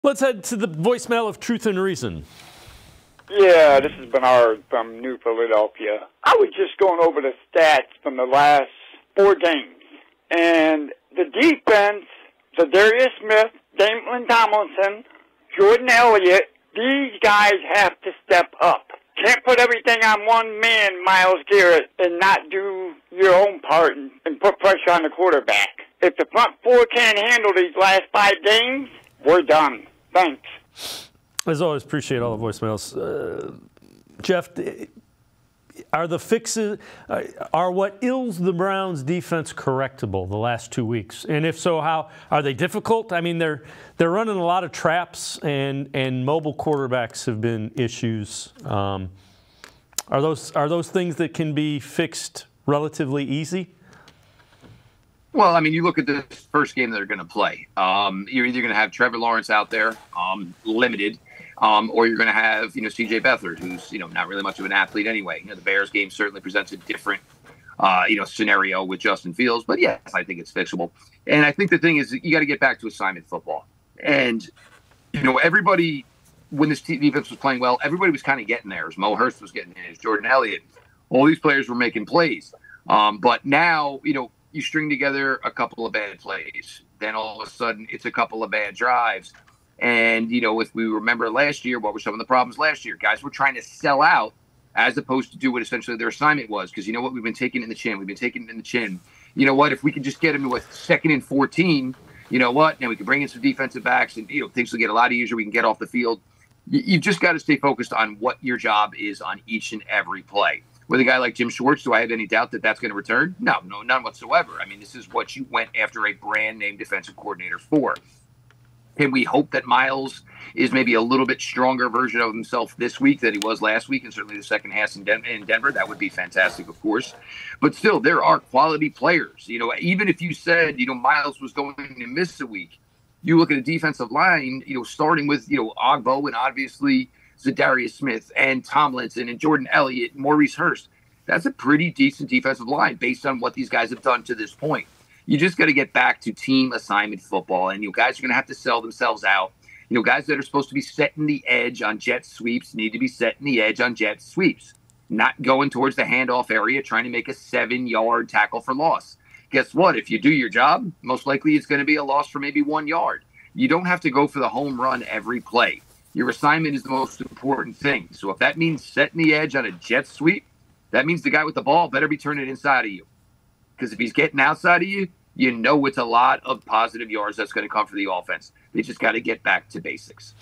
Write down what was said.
Let's head to the voicemail of Truth and Reason. Yeah, this is Bernard from New Philadelphia. I was just going over the stats from the last 4 games. And the defense, Darius Smith, Damon Tomlinson, Jordan Elliott, these guys have to step up. Can't put everything on one man, Myles Garrett, and not do your own part and put pressure on the quarterback. If the front 4 can't handle these last 5 games, we're done. Thanks. As always, appreciate all the voicemails. Jeff, are the fixes, are what ills the Browns defense correctable the last 2 weeks? And if so, how are they difficult? I mean, they're running a lot of traps, and mobile quarterbacks have been issues. Are those things that can be fixed relatively easy? Well, I mean, you look at the first game they're going to play. You're either going to have Trevor Lawrence out there, limited, or you're going to have, C.J. Beathard, who's, not really much of an athlete anyway. The Bears game certainly presents a different, scenario with Justin Fields. But, yes, I think it's fixable. And I think the thing is you got to get back to assignment football. And, everybody, when this defense was playing well, everybody was kind of getting theirs. Mo Hurst was getting his, Jordan Elliott. All these players were making plays. But now, you string together a couple of bad plays. Then all of a sudden, it's a couple of bad drives. And, if we remember last year, what were some of the problems last year? Guys were trying to sell out as opposed to do what essentially their assignment was. Because you know what? We've been taking it in the chin. You know what? If we could just get them to a 2nd and 14, you know what? Now we can bring in some defensive backs and, things will get a lot easier. We can get off the field. You've just got to stay focused on what your job is on each and every play. With a guy like Jim Schwartz, do I have any doubt that that's going to return? No, none whatsoever. I mean, this is what you went after a brand-name defensive coordinator for. Can we hope that Myles is maybe a little bit stronger version of himself this week than he was last week, and certainly the second half in Denver? That would be fantastic, of course. But still, there are quality players. Even if you said, Myles was going to miss a week, you look at a defensive line, starting with, Ogbo and obviously Darius Smith and Tomlinson and Jordan Elliott and Maurice Hurst. That's a pretty decent defensive line based on what these guys have done to this point. You just got to get back to team assignment football, and guys are going to have to sell themselves out. Guys that are supposed to be setting the edge on jet sweeps need to be setting the edge on jet sweeps, not going towards the handoff area trying to make a 7-yard tackle for loss. Guess what? If you do your job, most likely it's going to be a loss for maybe 1 yard. You don't have to go for the home run every play. Your assignment is the most important thing. So if that means setting the edge on a jet sweep, that means the guy with the ball better be turning it inside of you. Because if he's getting outside of you, it's a lot of positive yards that's going to come for the offense. They just got to get back to basics.